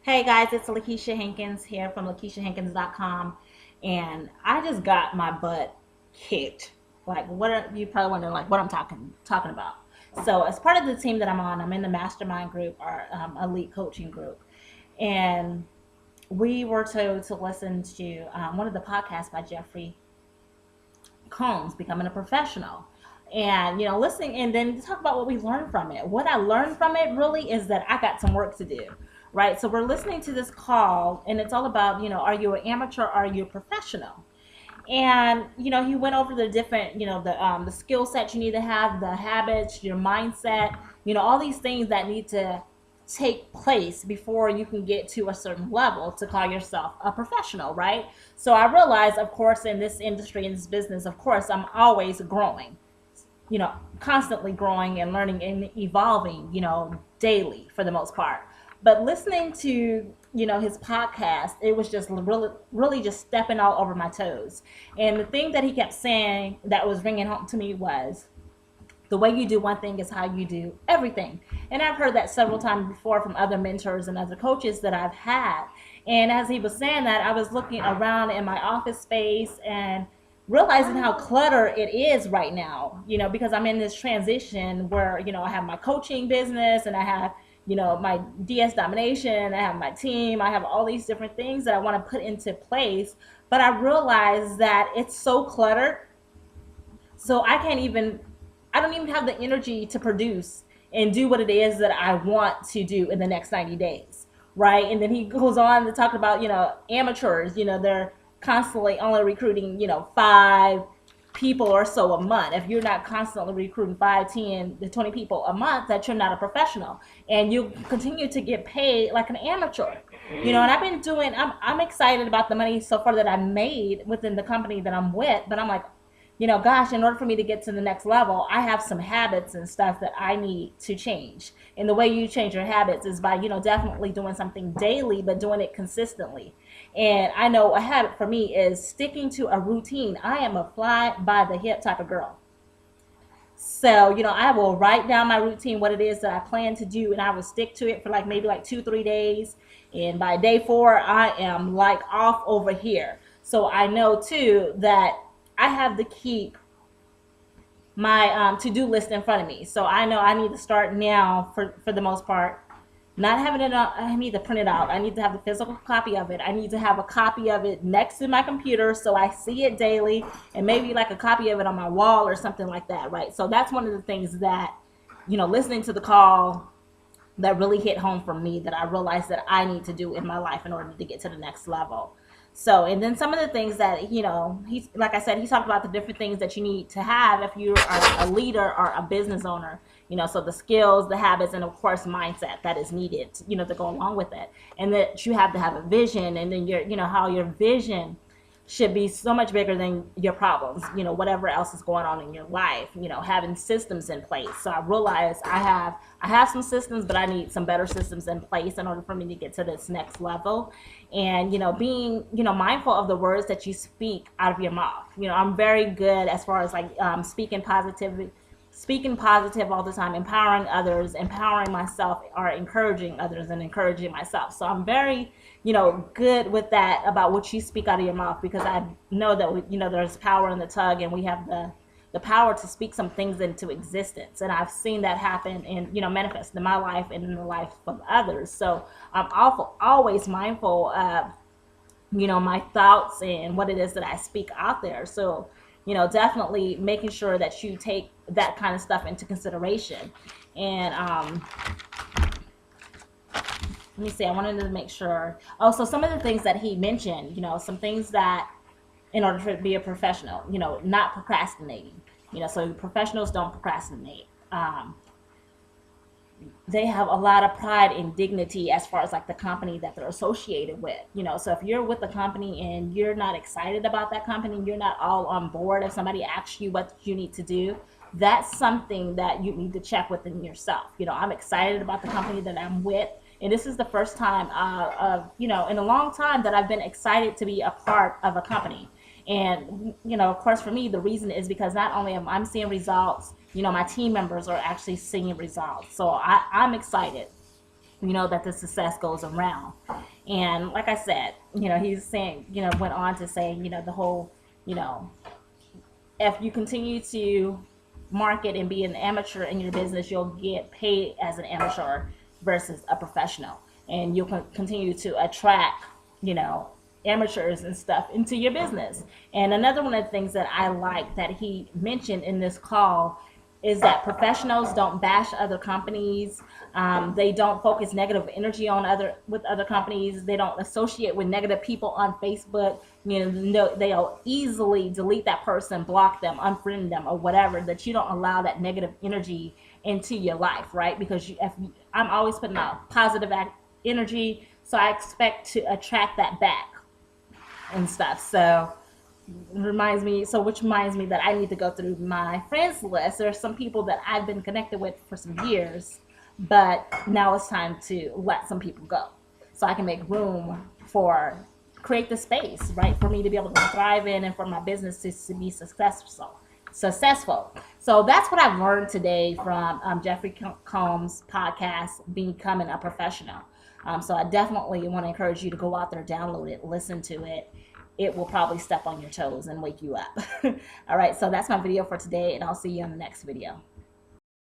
Hey guys, it's LaKeisha Hankins here from LaKeishaHankins.com, and I just got my butt kicked. Like, what are, you probably wondering, like, what I'm talking about. So, as part of the team that I'm on, I'm in the mastermind group, our elite coaching group, and we were told to listen to one of the podcasts by Jeffrey Combs, Becoming a Professional. And listening and then talk about what we learned from it. What I learned from it really is that I got some work to do, right? So we're listening to this call, and it's all about, are you an amateur, or are you a professional? And he went over the different, the skill sets you need to have, the habits, your mindset, all these things that need to take place before you can get to a certain level to call yourself a professional, right? So I realized, of course, in this industry, in this business, of course, I'm always growing, constantly growing and learning and evolving, daily for the most part. But listening to, his podcast, it was just really, really just stepping all over my toes. And the thing that he kept saying that was ringing home to me was, the way you do one thing is how you do everything. And I've heard that several times before from other mentors and other coaches that I've had. And as he was saying that, I was looking around in my office space and realizing how cluttered it is right now, because I'm in this transition where, I have my coaching business and I have, my DS domination, I have my team, I have all these different things that I want to put into place. But I realize that it's so cluttered. So I don't even have the energy to produce and do what it is that I want to do in the next 90 days. Right. And then he goes on to talk about, amateurs, they're constantly only recruiting, 5 people or so a month. If you're not constantly recruiting 5, 10 to 20 people a month, that you're not a professional, and you continue to get paid like an amateur. And I've been doing, I'm excited about the money so far that I made within the company that I'm with, but I'm like, gosh, in order for me to get to the next level, I have some habits and stuff that I need to change. And the way you change your habits is by, definitely doing something daily, but doing it consistently. And I know a habit for me is sticking to a routine. I am a fly by the hip type of girl. So, I will write down my routine, what it is that I plan to do, and I will stick to it for like maybe like 2, 3 days. And by day 4, I am like off over here. So I know too that I have to keep my to-do list in front of me. So I know I need to start now for the most part. Not having it on, I need to print it out. I need to have the physical copy of it. I need to have a copy of it next to my computer so I see it daily, and maybe like a copy of it on my wall or something like that, right? So that's one of the things that, listening to the call, that really hit home for me, that I realized that I need to do in my life in order to get to the next level. So, and then some of the things that, he's, like I said, he talked about the different things that you need to have if you are a leader or a business owner, so the skills, the habits, and of course, mindset that is needed, to go along with it. And that you have to have a vision, and then how your vision should be so much bigger than your problems, whatever else is going on in your life, having systems in place. So I realized I have some systems, but I need some better systems in place in order for me to get to this next level. And, being, mindful of the words that you speak out of your mouth. I'm very good as far as like speaking positive all the time, empowering others, empowering myself, or encouraging others and encouraging myself. So I'm very, good with that, about what you speak out of your mouth, because I know that, there's power in the tongue, and we have the power to speak some things into existence. And I've seen that happen and, manifest in my life and in the life of others. So I'm always mindful of, my thoughts and what it is that I speak out there. So, definitely making sure that you take that kind of stuff into consideration. And let me see, I wanted to make sure. Also, some of the things that he mentioned, some things that, in order to be a professional, not procrastinating. So professionals don't procrastinate. They have a lot of pride and dignity as far as like the company that they're associated with. So if you're with the company and you're not excited about that company, you're not all on board, if somebody asks you what you need to do, that's something that you need to check within yourself. I'm excited about the company that I'm with, and this is the first time in a long time that I've been excited to be a part of a company. And, of course, for me, the reason is because not only am I seeing results, my team members are actually seeing results. So I'm excited, that the success goes around. And like I said, he's saying, went on to say, the whole, you know, if you continue to market and be an amateur in your business, you'll get paid as an amateur versus a professional, and you'll continue to attract, you know, amateurs and stuff into your business. And another one of the things that I like that he mentioned in this call is that professionals don't bash other companies. They don't focus negative energy on other companies. They don't associate with negative people on Facebook. They'll easily delete that person, block them, unfriend them, or whatever. That you don't allow that negative energy into your life, right? Because I'm always putting out positive energy, so I expect to attract that back and stuff. Which reminds me that I need to go through my friends list. There are some people that I've been connected with for some years, but now it's time to let some people go so I can make room for create the space, right, for me to be able to thrive in and for my business to be successful. So that's what I've learned today from Jeffrey Combs' podcast, Becoming a Professional. So I definitely want to encourage you to go out there, download it, listen to it. It will probably step on your toes and wake you up. All right, so that's my video for today, and I'll see you on the next video.